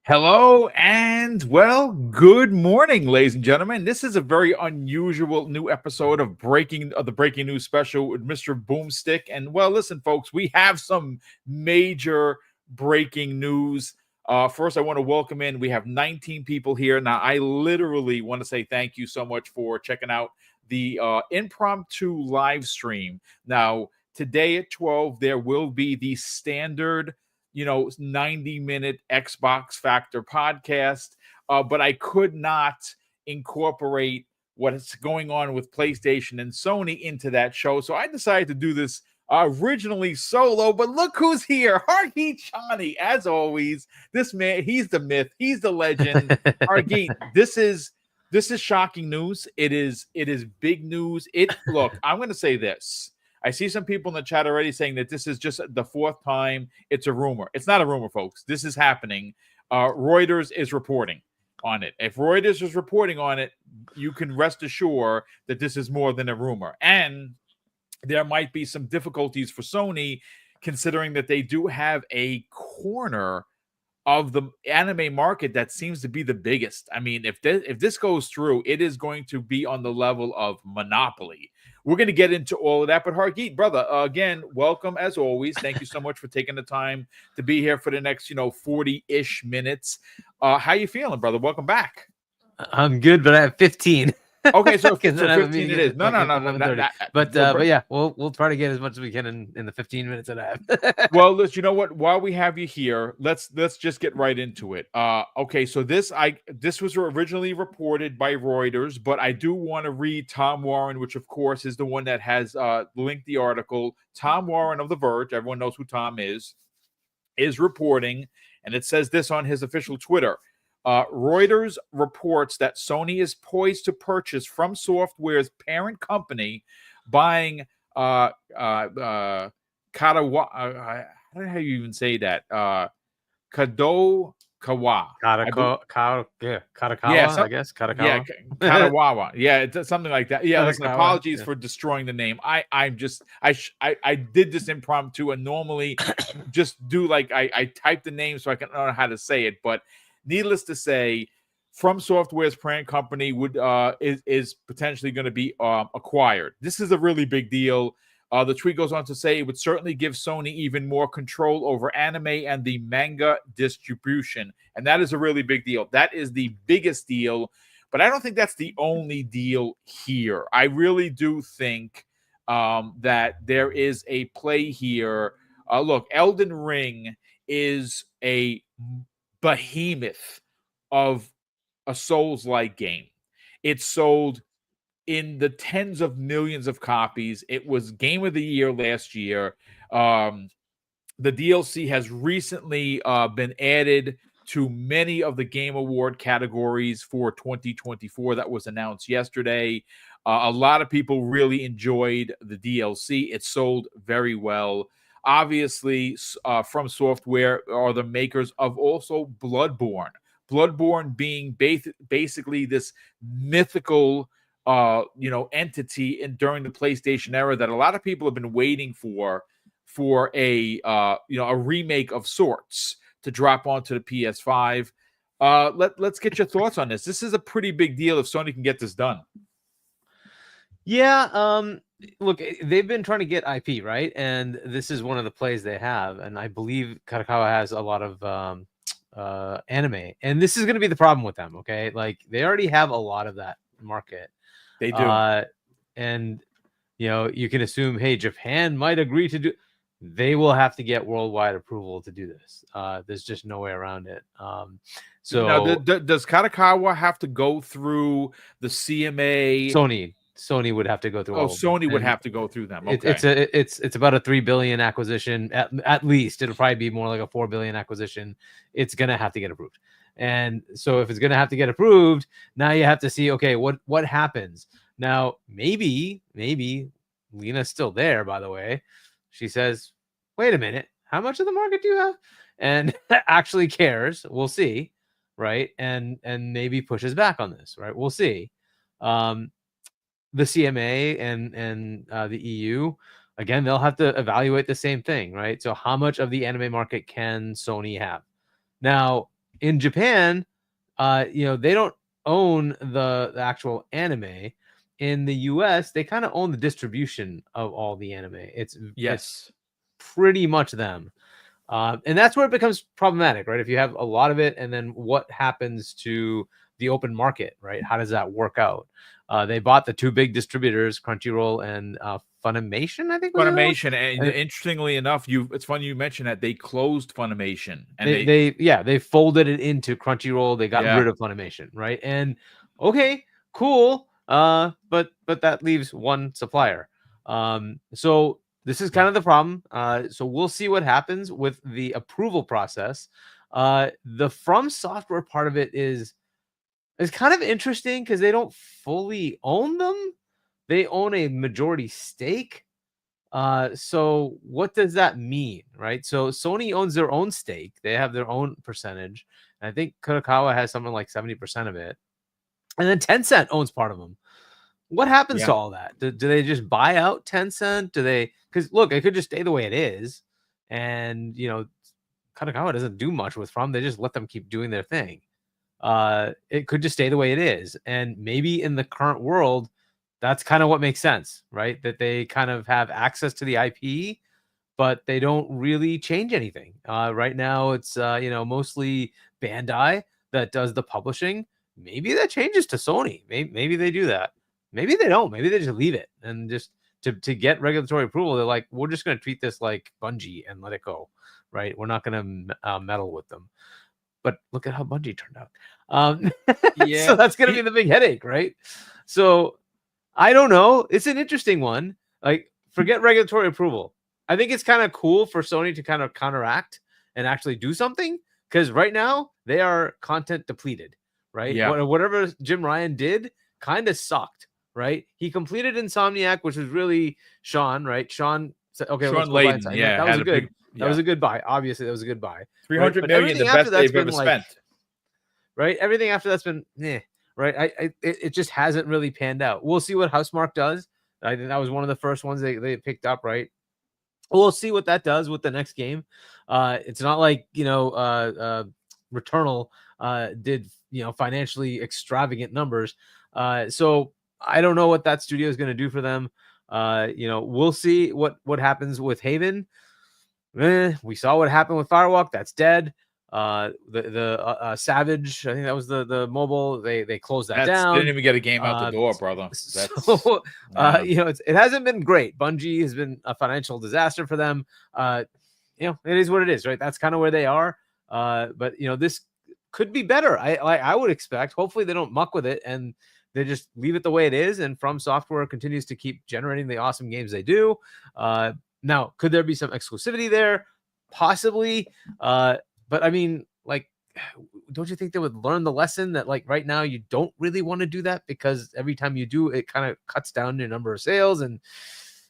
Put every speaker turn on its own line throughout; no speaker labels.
Hello and good morning, ladies and gentlemen. This is a very unusual new episode of the breaking news special with Mr. Boomstick. And listen, folks, we have some major breaking news. First, I want to welcome in. We have 19 people here now. I literally want to say thank you so much for checking out the impromptu live stream. Now, today at 12, there will be the standard 90-minute Xbox Factor podcast. But I could not incorporate what's going on with PlayStation and Sony into that show. So I decided to do this originally solo. But look who's here. Hargeet Chani, as always. This man, he's the myth, he's the legend. Hargeet, this is shocking news. It is big news. Look, I'm gonna say this. I see some people in the chat already saying that this is just the fourth time it's a rumor. It's not a rumor, folks. This is happening. Reuters is reporting on it. If Reuters is reporting on it, you can rest assured that this is more than a rumor. And there might be some difficulties for Sony, considering that they do have a corner of the anime market that seems to be the biggest. I mean, if this goes through, it is going to be on the level of monopoly. We're going to get into all of that. But Hargeet, brother, again, welcome as always. Thank you so much for taking the time to be here for the next 40-ish minutes. How you feeling, brother? Welcome back.
I'm good, but I have 15.
Okay, so 15 it is. No.
But yeah, we'll try to get as much as we can in the 15 minutes that I have.
Well, you know what? While we have you here, let's just get right into it. Okay, so this was originally reported by Reuters, but I do want to read Tom Warren, which of course is the one that has linked the article. Tom Warren of The Verge, everyone knows who Tom is reporting, and it says this on his official Twitter. Reuters reports that Sony is poised to purchase From Software's parent company, buying Kadokawa. I don't know how you even say that. Kadokawa.
Kadokawa,
yeah,
I guess. Kadokawa.
Yeah, Kadokawa. Yeah, it's something like that. Yeah, listen, apologies for destroying the name. I did this impromptu, and normally just do I type the name so I can know how to say it, but needless to say, From Software's parent company is potentially going to be acquired. This is a really big deal. The tweet goes on to say it would certainly give Sony even more control over anime and the manga distribution. And that is a really big deal. That is the biggest deal. But I don't think that's the only deal here. I really do think that there is a play here. Look, Elden Ring is a behemoth of a Souls-like game. It sold in the tens of millions of copies. It was Game of the Year last year. The DLC has recently been added to many of the Game Award categories for 2024 that was announced yesterday. A lot of people really enjoyed the DLC. It sold very well. Obviously, From Software are the makers of also Bloodborne. Bloodborne being basically this mythical entity during the PlayStation era that a lot of people have been waiting for a remake of sorts to drop onto the PS5. Let's get your thoughts on this. This is a pretty big deal if Sony can get this done.
Yeah, look, they've been trying to get IP, right? And this is one of the plays they have. And I believe Kadokawa has a lot of anime. And this is going to be the problem with them, okay? Like, they already have a lot of that market.
They do.
And, you can assume, hey, Japan might agree to do... They will have to get worldwide approval to do this. There's just no way around it. So
now, does Kadokawa have to go through the CMA?
Sony would have to go through.
Sony would have to go through them. Okay.
It's about a $3 billion acquisition at least. It'll probably be more like a $4 billion acquisition. It's gonna have to get approved, and so if it's gonna have to get approved, now you have to see, okay, what happens now? Maybe Lena's still there. By the way, she says, "Wait a minute, how much of the market do you have?" And actually cares. We'll see, right? And maybe pushes back on this, right? We'll see. The CMA and the EU, again, they'll have to evaluate the same thing, right? So how much of the anime market can Sony have? Now, in Japan, they don't own the actual anime. In the US, they kind of own the distribution of all the anime. It's
Yes.
pretty much them. And that's where it becomes problematic, right? If you have a lot of it, and then what happens to the open market, right? How does that work out? They bought the two big distributors, Crunchyroll and Funimation, I think. Was the other one?
Funimation, and interestingly enough, it's funny you mentioned that they closed Funimation, and
they folded it into Crunchyroll. They got
Yeah.
rid of Funimation, right? And okay, cool. But that leaves one supplier. So this is kind of the problem. So we'll see what happens with the approval process. The From Software part of it is kind of interesting because they don't fully own them. They own a majority stake. So what does that mean, right? So Sony owns their own stake. They have their own percentage. And I think Kadokawa has something like 70% of it. And then Tencent owns part of them. What happens to all that? Do they just buy out Tencent? Do they? Because look, it could just stay the way it is, and Kadokawa doesn't do much with From. They just let them keep doing their thing. It could just stay the way it is, and maybe in the current world, that's kind of what makes sense, right? That they kind of have access to the IP, but they don't really change anything. Right now, it's mostly Bandai that does the publishing. Maybe that changes to Sony. Maybe they do that. Maybe they don't. Maybe they just leave it and just to get regulatory approval. They're like, we're just going to treat this like Bungie and let it go, right? We're not going to meddle with them. But look at how Bungie turned out. So that's going to be the big headache, right? So I don't know. It's an interesting one. Like, forget regulatory approval. I think it's kind of cool for Sony to kind of counteract and actually do something, because right now they are content depleted, right?
Yeah.
Whatever Jim Ryan did kind of sucked, right? He completed Insomniac, which was really Sean, right? Sean said, okay, let's go buy Insomniac.
Yeah,
that was a good. That was a good buy. Obviously, that was a good buy.
300 million, the best they've ever spent.
Right? Everything after that's been, right? It just hasn't really panned out. We'll see what Housemarque does. I think that was one of the first ones they picked up, right? We'll see what that does with the next game. It's not like Returnal did financially extravagant numbers. So I don't know what that studio is going to do for them. We'll see what happens with Haven. We saw what happened with Firewalk. That's dead. The Savage, I think that was the mobile. They closed that down.
They didn't even get a game out the door, brother.
So it hasn't been great. Bungie has been a financial disaster for them. It is what it is, right? That's kind of where they are. But this could be better. I would expect. Hopefully they don't muck with it and they just leave it the way it is. And From Software continues to keep generating the awesome games they do. Now, could there be some exclusivity there? Possibly. But I mean, like, don't you think they would learn the lesson that, like, right now you don't really want to do that, because every time you do, it kind of cuts down your number of sales and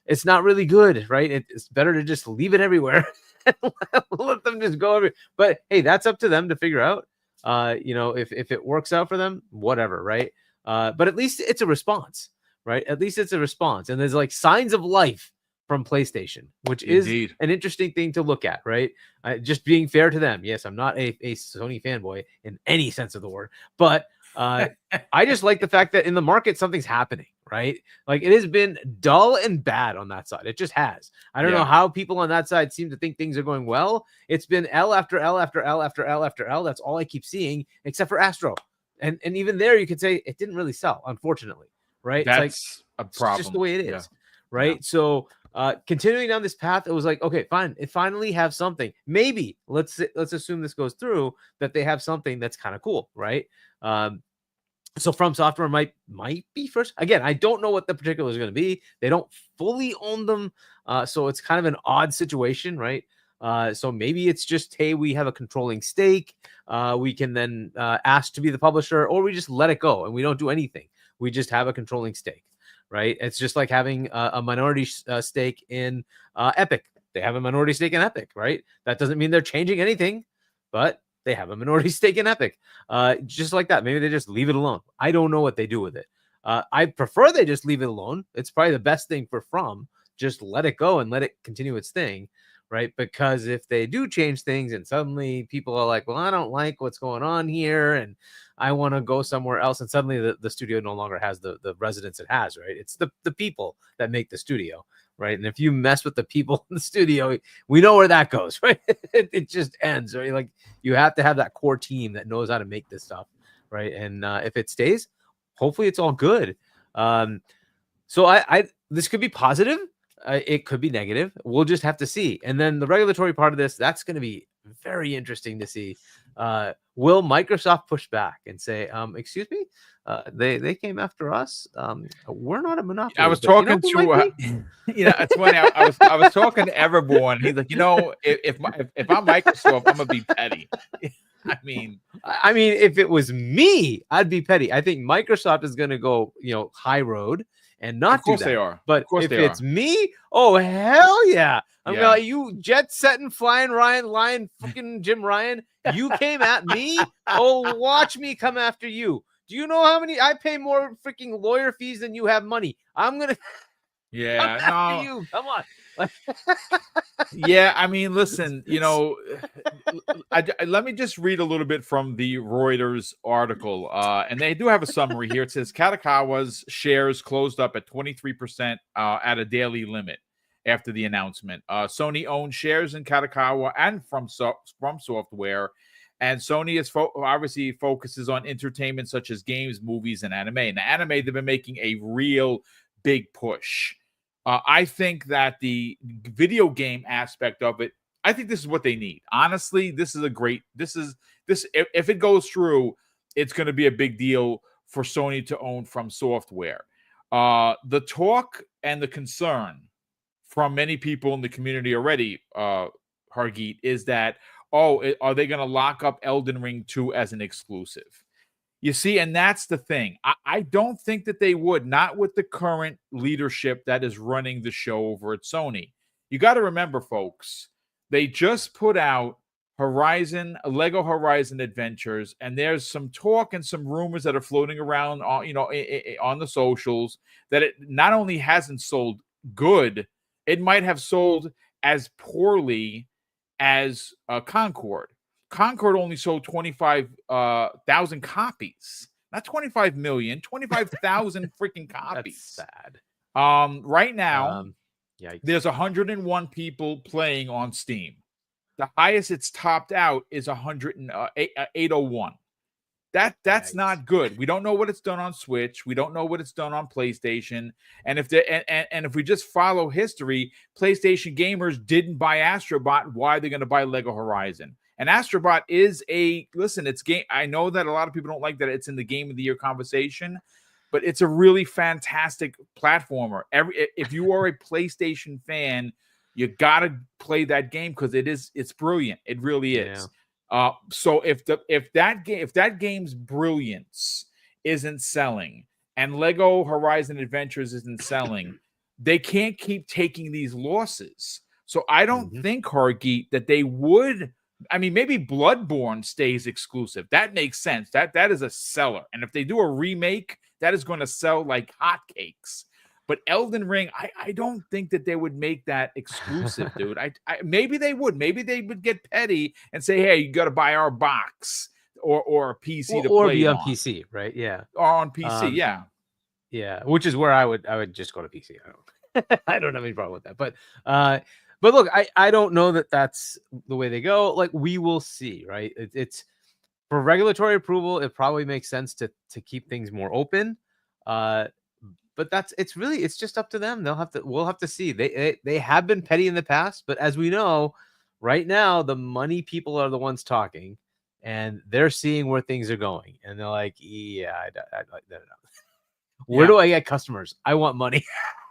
it's not really good, right? It's better to just leave it everywhere and let them just go over. But hey, that's up to them to figure out. If it works out for them, whatever, right? But at least it's a response, right? At least it's a response, and there's like signs of life from PlayStation, which is an interesting thing to look at, right? Just being fair to them. Yes, I'm not a Sony fanboy in any sense of the word, but I just like the fact that in the market, something's happening, right? Like, it has been dull and bad on that side. It just has. I don't know how people on that side seem to think things are going well. It's been L after L after L after L after L. That's all I keep seeing, except for Astro. And even there, you could say it didn't really sell, unfortunately, right?
That's a problem.
It's just the way it is, right? So continuing down this path, it was like, okay, fine. It finally have something. Maybe let's assume this goes through, that they have something that's kind of cool, right? So From Software might be first. Again, I don't know what the particulars are going to be. They don't fully own them, so it's kind of an odd situation, right? So maybe it's just, hey, we have a controlling stake. We can then ask to be the publisher, or we just let it go and we don't do anything. We just have a controlling stake, right? It's just like having a minority stake in Epic. They have a minority stake in Epic, right? That doesn't mean they're changing anything, but they have a minority stake in Epic. Just like that. Maybe they just leave it alone. I don't know what they do with it. I prefer they just leave it alone. It's probably the best thing for From. Just let it go and let it continue its thing, right? Because if they do change things and suddenly people are like, well, I don't like what's going on here and I want to go somewhere else, and suddenly the studio no longer has the residence it has, right? It's the people that make the studio, right? And if you mess with the people in the studio, we know where that goes, right? It just ends, right? Like, you have to have that core team that knows how to make this stuff, right? And if it stays, hopefully it's all good. So I this could be positive. It could be negative. We'll just have to see. And then the regulatory part of this, that's going to be very interesting to see. Will Microsoft push back and say, excuse me, they came after us. We're not a monopoly.
I was
but
talking
who might be?
it's funny. I was talking to Everborn. He's like, if I'm Microsoft, I'm gonna be petty. I mean,
if it was me, I'd be petty. I think Microsoft is going to go, high road and not do that.
They are.
But if it's me, oh hell yeah! I'm gonna let you jet setting, flying Ryan, fucking Jim Ryan. You came at me. Oh, watch me come after you. Do you know how many? I pay more freaking lawyer fees than you have money. I'm gonna.
Yeah,
come after you. Come on.
Yeah, I mean, listen, let me just read a little bit from the Reuters article, and they do have a summary here. It says Kadokawa's shares closed up at 23% at a daily limit after the announcement. Sony owns shares in Kadokawa and from Software, and Sony is obviously focuses on entertainment such as games, movies, and anime. And the anime, they've been making a real big push. I think that the video game aspect of it, I think this is what they need. Honestly, if it goes through, it's going to be a big deal for Sony to own From Software. The talk and the concern from many people in the community already, Hargeet, is that, are they going to lock up Elden Ring 2 as an exclusive? You see, and that's the thing. I don't think that they would, not with the current leadership that is running the show over at Sony. You got to remember, folks, they just put out Lego Horizon Adventures, and there's some talk and some rumors that are floating around on the socials that it not only hasn't sold good, it might have sold as poorly as Concord. Concord only sold 25,000 copies, not 25 million, 25,000 freaking copies.
That's sad.
Right now, there's 101 people playing on Steam. The highest it's topped out is 801. That's not good. We don't know what it's done on Switch. We don't know what it's done on PlayStation. And if we just follow history, PlayStation gamers didn't buy Astrobot. Why are they going to buy Lego Horizon? And Astrobot is it's game. I know that a lot of people don't like that it's in the Game of the Year conversation, but it's a really fantastic platformer. If you are a PlayStation fan, you gotta play that game because it's brilliant. It really is. Yeah. So if that game's brilliance isn't selling and Lego Horizon Adventures isn't selling, they can't keep taking these losses. So I don't think, Hargeet, that they would. I mean, maybe Bloodborne stays exclusive. That makes sense. That is a seller. And if they do a remake, that is going to sell like hotcakes. But Elden Ring, I don't think that they would make that exclusive, dude. Maybe they would. Maybe they would get petty and say, hey, you got to buy our box or a PC to play
or be on PC, right? Yeah.
Or on PC, yeah.
Yeah, which is where I would just go to PC. I don't have any problem with that. But look, I don't know that that's the way they go. Like, we will see, right? It's for regulatory approval. It probably makes sense to keep things more open. But it's just up to them. We'll have to see. They have been petty in the past, but as we know, right now the money people are the ones talking, and they're seeing where things are going, and they're like, yeah, I don't know. Where do I get customers? I want money.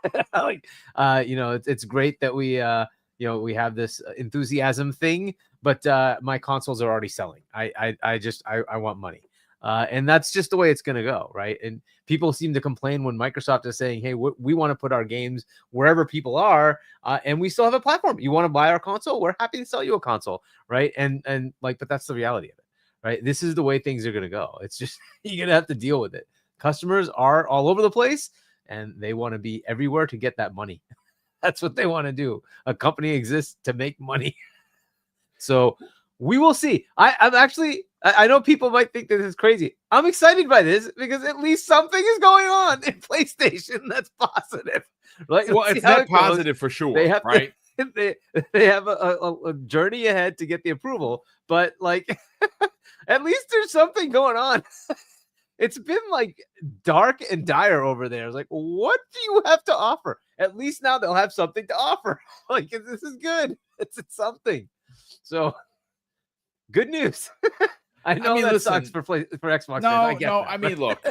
It's great that we have this enthusiasm thing, but my consoles are already selling. I want money. And that's just the way it's going to go, right? And people seem to complain when Microsoft is saying, hey, we want to put our games wherever people are, and we still have a platform. You want to buy our console? We're happy to sell you a console, right? But that's the reality of it, right? This is the way things are going to go. It's just, you're going to have to deal with it. Customers are all over the place, and they want to be everywhere to get that money. That's what they want to do. A company exists to make money. So we will see. I'm actually, I know people might think that this is crazy. I'm excited by this because at least something is going on in PlayStation that's positive. Right?
Well,
Let's see
it's
how
net
it goes.
positive for sure,
They have
right?
to, they have a journey ahead to get the approval, but like at least there's something going on. It's been like dark and dire over there. It's like, what do you have to offer? At least now they'll have something to offer. Like, this is good. It's something. So, good news. I know
mean,
that
listen,
sucks for Xbox fans. I
No,
get
no.
that.
I mean, look.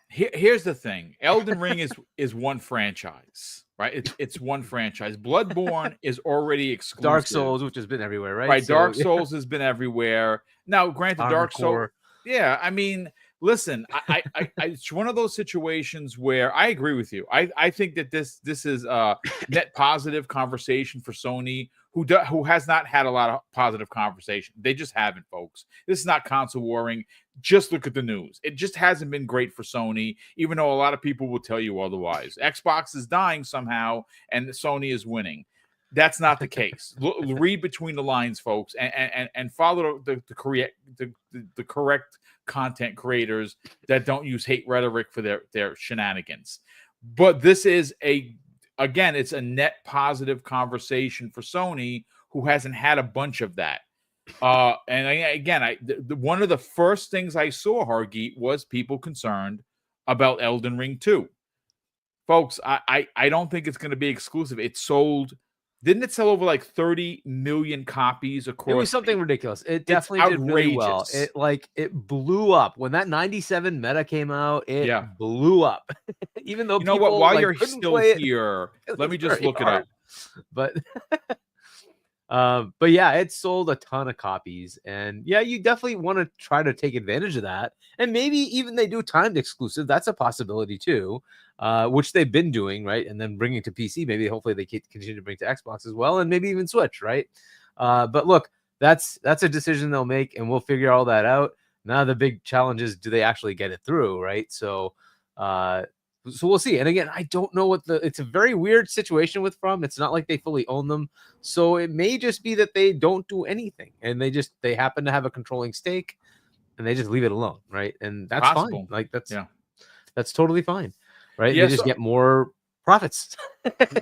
Here's the thing: Elden Ring is one franchise, right? It's one franchise. Bloodborne is already
Dark
exclusive,
Souls, which has been everywhere, right?
right?
So,
Dark Souls has been everywhere. Now, granted,
Armored
Dark Souls.
Core.
Yeah, I mean, listen, it's one of those situations where I agree with you. I think that this is a net positive conversation for Sony, who has not had a lot of positive conversation. They just haven't, folks. This is not console warring. Just look at the news. It just hasn't been great for Sony, even though a lot of people will tell you otherwise. Xbox is dying somehow, and Sony is winning. That's not the case. Read between the lines, folks, and follow the correct content creators that don't use hate rhetoric for their shenanigans. But this is it's a net positive conversation for Sony, who hasn't had a bunch of that. And again, one of the first things I saw, Hargeet, was people concerned about Elden Ring 2. Folks, I don't think it's going to be exclusive. It sold. Didn't it sell over like 30 million copies across?
It was something ridiculous. It definitely did really well. It blew up when that 97 meta came out. It blew up. Even though people,
while
like,
you're still here, let me just look it up.
But yeah, it sold a ton of copies, and yeah, you definitely want to try to take advantage of that. And maybe even they do timed exclusive. That's a possibility too, which they've been doing, right? And then bringing to PC. Maybe hopefully they continue to bring to Xbox as well, and maybe even Switch, right? But look, that's a decision they'll make, and we'll figure all that out. Now the big challenge is, do they actually get it through, right? So we'll see. And again, I don't know it's a very weird situation with From. It's not like they fully own them. So it may just be that they don't do anything, and they happen to have a controlling stake, and they just leave it alone, right? And that's fine. Like that's totally fine, right?
Yeah,
they just get more profits.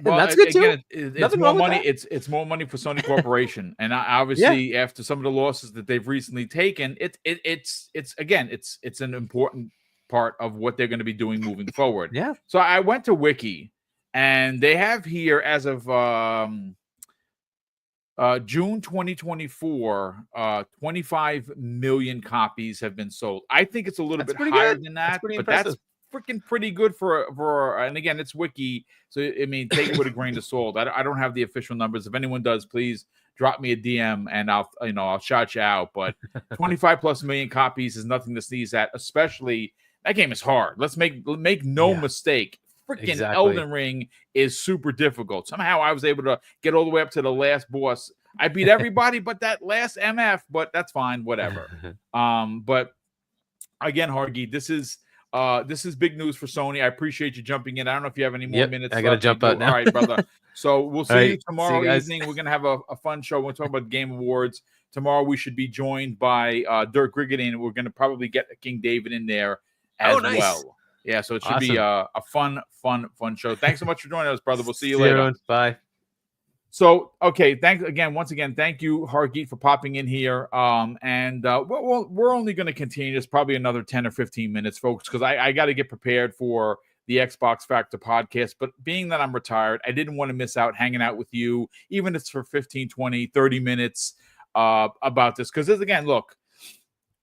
Well, that's good too.
It's more money. It's more money for Sony Corporation, and obviously after some of the losses that they've recently taken, it's an important part of what they're going to be doing moving forward.
Yeah.
So I went to Wiki, and they have here as of June 2024, 25 million copies have been sold. I think it's a little bit higher than that, but that's freaking pretty good for. And again, it's Wiki, so I mean, take it with a grain of salt. I don't have the official numbers. If anyone does, please drop me a DM and I'll shout you out. But 25 plus million copies is nothing to sneeze at, especially. That game is hard. Let's make no mistake. Freaking Elden Ring is super difficult. Somehow I was able to get all the way up to the last boss. I beat everybody but that last MF, but that's fine, whatever. But again, Hargeet, this is big news for Sony. I appreciate you jumping in. I don't know if you have any more minutes.
I gotta jump out now.
All right, brother. So we'll see you tomorrow evening. We're gonna have a fun show. We'll talk about Game Awards. Tomorrow we should be joined by Dirk Griggity, and we're gonna probably get King David in there as well. Yeah, so it should be a fun show. Thanks so much for joining us, brother. We'll see you later.
Bye.
So, okay, once again, thank you, Hargeet, for popping in here. And we're only going to continue this probably another 10 or 15 minutes, folks, because I got to get prepared for the Xbox Factor podcast. But being that I'm retired, I didn't want to miss out hanging out with you, even if it's for 15, 20, 30 minutes about this. Because, again, look,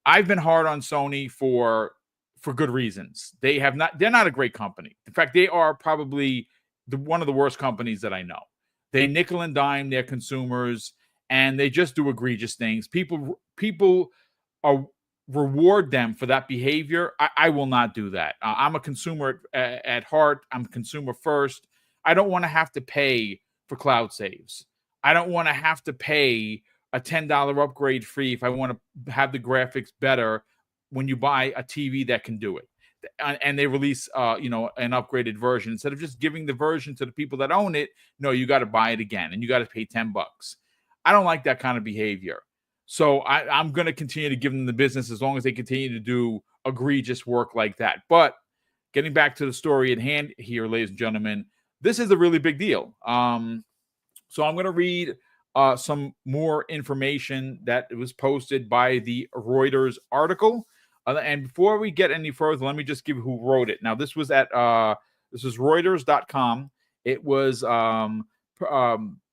I've been hard on Sony for good reasons. They're not a great company. In fact, they are probably one of the worst companies that I know. They nickel and dime their consumers, and they just do egregious things. People reward them for that behavior. I will not do that. I'm a consumer at heart. I'm consumer first. I don't want to have to pay for cloud saves. I don't want to have to pay a $10 upgrade fee if I want to have the graphics better when you buy a TV that can do it. and they release an upgraded version instead of just giving the version to the people that own it. No, you got to buy it again and you got to pay $10. I don't like that kind of behavior. So I'm going to continue to give them the business as long as they continue to do egregious work like that. But getting back to the story at hand here, ladies and gentlemen, this is a really big deal. So I'm going to read some more information that was posted by the Reuters article. And before we get any further, let me just give who wrote it. Now, this was at this is Reuters.com. It was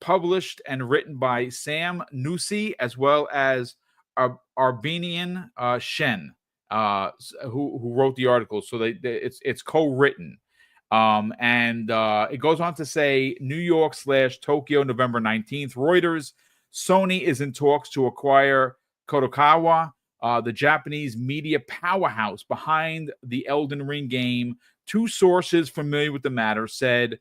published and written by Sam Nusi as well as Arbinian Shen, who wrote the article. So it's co-written. And it goes on to say New York/Tokyo, November 19th. Reuters, Sony is in talks to acquire Kadokawa, the Japanese media powerhouse behind the Elden Ring game. Two sources familiar with the matter said,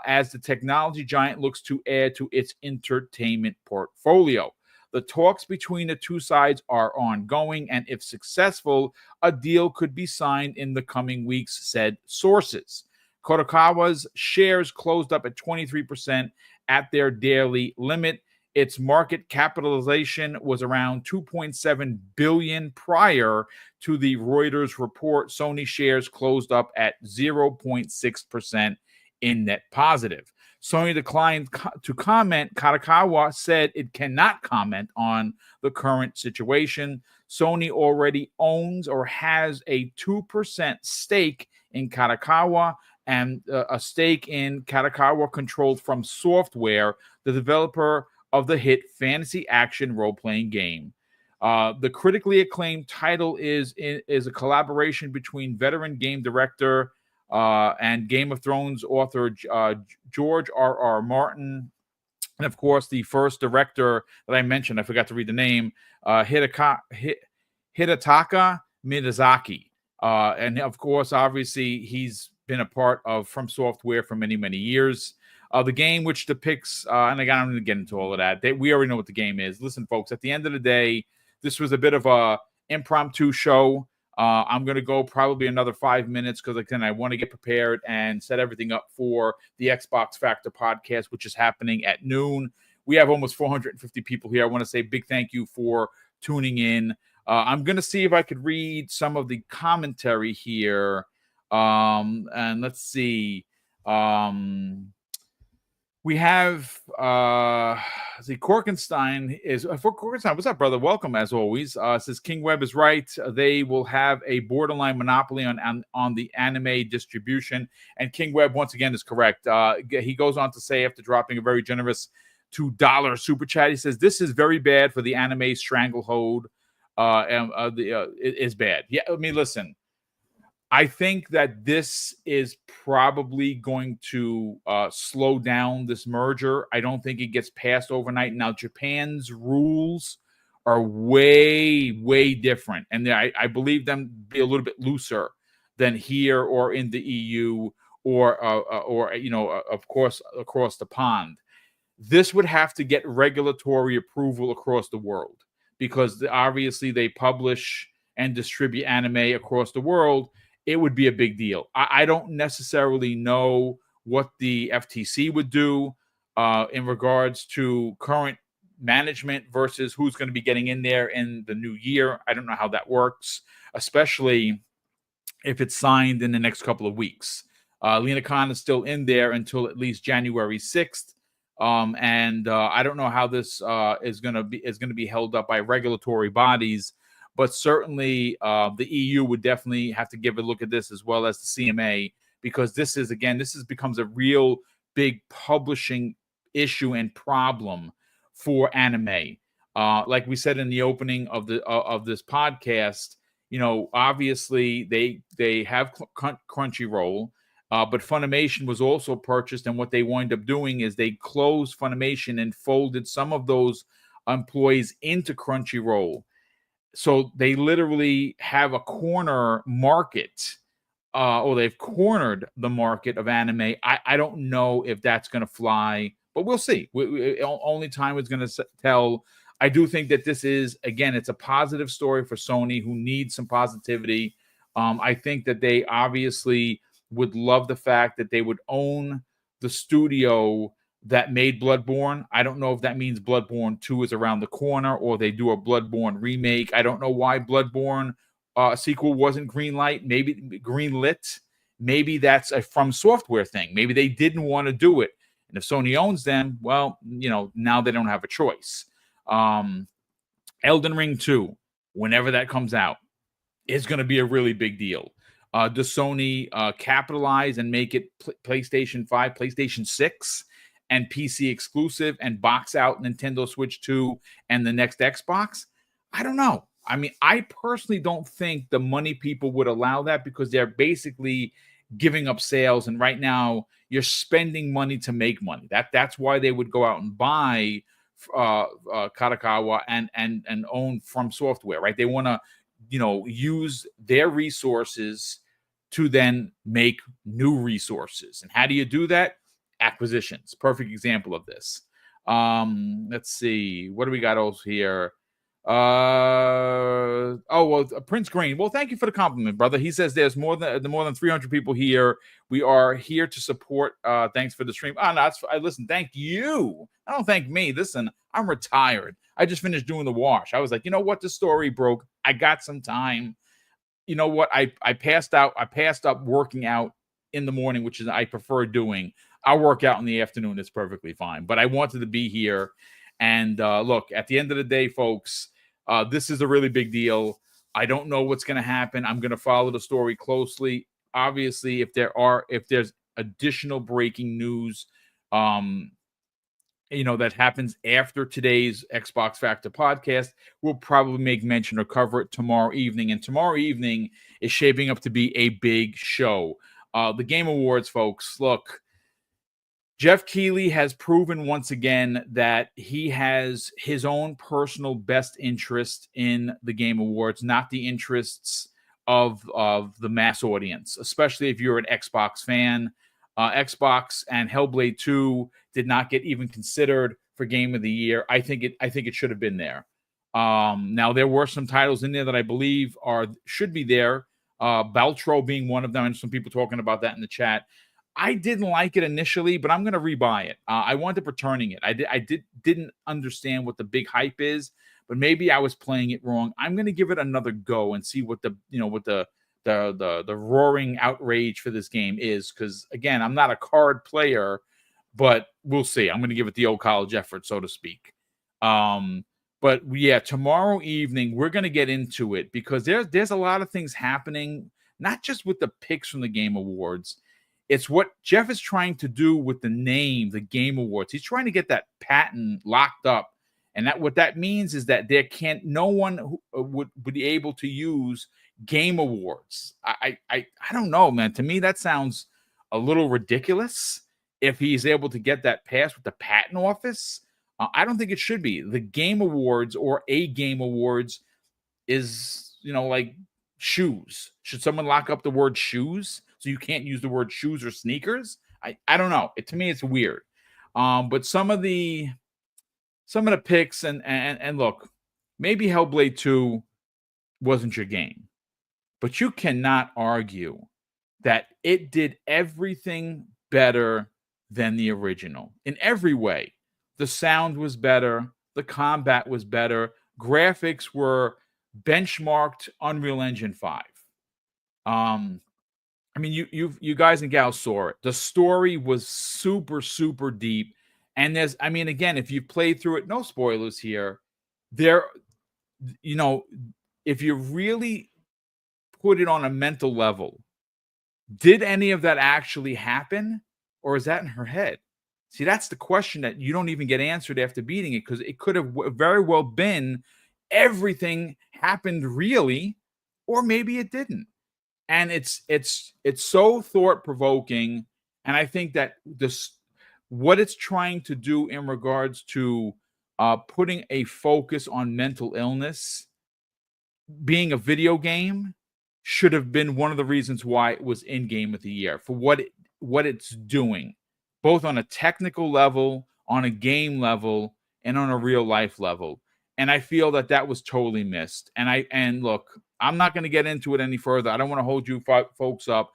as the technology giant looks to add to its entertainment portfolio. The talks between the two sides are ongoing, and if successful, a deal could be signed in the coming weeks, said sources. Kadokawa's shares closed up at 23% at their daily limit. Its market capitalization was around $2.7 billion prior to the Reuters report. Sony shares closed up at 0.6% in net positive. Sony declined to comment. Kadokawa said it cannot comment on the current situation. Sony already owns or has a 2% stake in Kadokawa, and a stake in Kadokawa controlled from Software, the developer of the hit fantasy action role-playing game. The critically acclaimed title is a collaboration between veteran game director and Game of Thrones author George R.R. Martin, and of course the first director that I mentioned, I forgot to read the name, Hidetaka Miyazaki. And of course, obviously, he's been a part of From Software for many, many years. The game, which depicts, and again, I'm going to get into all of that. We already know what the game is. Listen, folks, at the end of the day, this was a bit of a impromptu show. I'm going to go probably another 5 minutes because, again, I want to get prepared and set everything up for the Xbox Factor podcast, which is happening at noon. We have almost 450 people here. I want to say a big thank you for tuning in. I'm going to see if I could read some of the commentary here. And let's see. We have the Korkenstein is for Korkenstein. What's up, brother? Welcome as always. Says King Web is right. They will have a borderline monopoly on the anime distribution. And King Web once again is correct. He goes on to say, after dropping a very generous $2 super chat, he says this is very bad for the anime stranglehold. It is bad. Yeah, I mean, listen. I think that this is probably going to slow down this merger. I don't think it gets passed overnight. Now, Japan's rules are way, way different. And I believe them to be a little bit looser than here or in the EU or of course, across the pond. This would have to get regulatory approval across the world because obviously they publish and distribute anime across the world. It would be a big deal. I don't necessarily know what the FTC would do in regards to current management versus who's going to be getting in there in the new year. I don't know how that works, especially if it's signed in the next couple of weeks. Lena Khan is still in there until at least January 6th. And I don't know how this is going to be held up by regulatory bodies. But certainly the EU would definitely have to give a look at this as well as the CMA, because this becomes a real big publishing issue and problem for anime. Like we said in the opening of this podcast, obviously they have Crunchyroll, but Funimation was also purchased, and what they wind up doing is they closed Funimation and folded some of those employees into Crunchyroll. So they literally have a corner market, or they've cornered the market of anime. I don't know if that's going to fly, but we'll see. Only time is going to tell. I do think that this is, again, it's a positive story for Sony, who needs some positivity. I think that they obviously would love the fact that they would own the studio that made Bloodborne. I don't know if that means Bloodborne 2 is around the corner or they do a Bloodborne remake. I don't know why Bloodborne sequel wasn't greenlit. Maybe that's a From Software thing. Maybe they didn't want to do it. And if Sony owns them, well, now they don't have a choice. Elden Ring 2, whenever that comes out, is going to be a really big deal. Does Sony capitalize and make it PlayStation 5, PlayStation 6, and PC exclusive and box out Nintendo Switch 2 and the next Xbox? I don't know. I mean, I personally don't think the money people would allow that because they're basically giving up sales. And right now, you're spending money to make money. That's why they would go out and buy Kadokawa and own From Software, right? They want to use their resources to then make new resources. And how do you do that? Acquisitions. Perfect example of this. Let's see. What do we got else here? Prince Green. Well, thank you for the compliment, brother. He says there's more than 300 people here. We are here to support. Thanks for the stream. Listen, thank you. I don't thank me. Listen, I'm retired. I just finished doing the wash. I was like, you know what? The story broke. I got some time. You know what? I passed out. I passed up working out in the morning, which is I prefer doing. I'll work out in the afternoon. It's perfectly fine. But I wanted to be here. And look, at the end of the day, folks, this is a really big deal. I don't know what's going to happen. I'm going to follow the story closely. Obviously, if there's additional breaking news, that happens after today's Xbox Factor podcast, we'll probably make mention or cover it tomorrow evening. And tomorrow evening is shaping up to be a big show. The Game Awards, folks, look, Jeff Keighley has proven once again that he has his own personal best interest in the Game Awards, not the interests of the mass audience, especially if you're an Xbox fan. Xbox and Hellblade 2 did not get even considered for Game of the Year. I think it should have been there. Now there were some titles in there that I believe should be there. Baltro being one of them, and some people talking about that in the chat. I didn't like it initially, but I'm going to rebuy it. I wound up returning it. I didn't understand what the big hype is, but maybe I was playing it wrong. I'm going to give it another go and see what the roaring outrage for this game is. Because again, I'm not a card player, but we'll see. I'm going to give it the old college effort, so to speak. But yeah, tomorrow evening we're going to get into it because there's a lot of things happening, not just with the picks from the Game Awards. It's what Jeff is trying to do with the name, the Game Awards. He's trying to get that patent locked up. And what that means is that no one would be able to use Game Awards. I don't know, man. To me, that sounds a little ridiculous. If he's able to get that passed with the patent office, I don't think it should be. The Game Awards or a Game Awards is, like shoes. Should someone lock up the word shoes so you can't use the word shoes or sneakers? I don't know. To me, it's weird. But some of the picks and look, maybe Hellblade 2 wasn't your game, but you cannot argue that it did everything better than the original in every way. The sound was better, the combat was better, graphics were benchmarked Unreal Engine 5. I mean, you guys and gals saw it. The story was super, super deep. And again, if you played through it, no spoilers here. If you really put it on a mental level, did any of that actually happen? Or is that in her head? See, that's the question that you don't even get answered after beating it, because it could have very well been everything happened really, or maybe it didn't. And it's so thought-provoking. And I think that what it's trying to do in regards to putting a focus on mental illness, being a video game, should have been one of the reasons why it was in Game of the Year, for what it's doing, both on a technical level, on a game level, and on a real life level. And I feel that was totally missed. And look, I'm not going to get into it any further. I don't want to hold you folks up.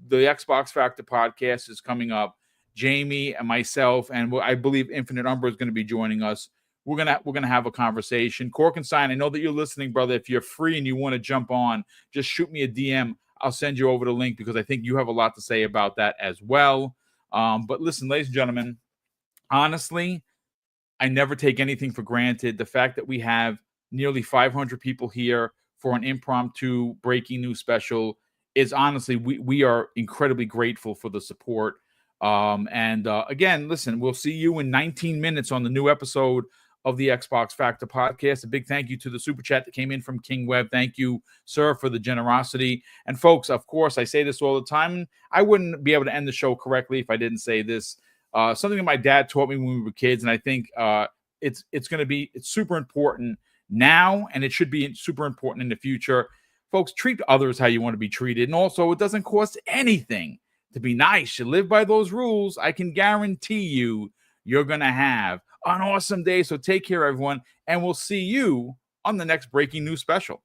The Xbox Factor podcast is coming up. Jamie and myself, and I believe Infinite Umber is going to be joining us. We're gonna have a conversation. Korkenstein, I know that you're listening, brother. If you're free and you want to jump on, just shoot me a DM. I'll send you over the link because I think you have a lot to say about that as well. But listen, ladies and gentlemen, honestly, I never take anything for granted. The fact that we have nearly 500 people here for an impromptu breaking news special is honestly, we are incredibly grateful for the support. Again, listen, we'll see you in 19 minutes on the new episode of the Xbox Factor podcast. A big thank you to the super chat that came in from King Webb. Thank you, sir, for the generosity. And folks, of course, I say this all the time. I wouldn't be able to end the show correctly if I didn't say this. Something that my dad taught me when we were kids, and I think it's super important now, and it should be super important in the future. Folks, treat others how you want to be treated, and also it doesn't cost anything to be nice. You live by those rules. I can guarantee you're going to have an awesome day. So take care, everyone, and we'll see you on the next breaking news special.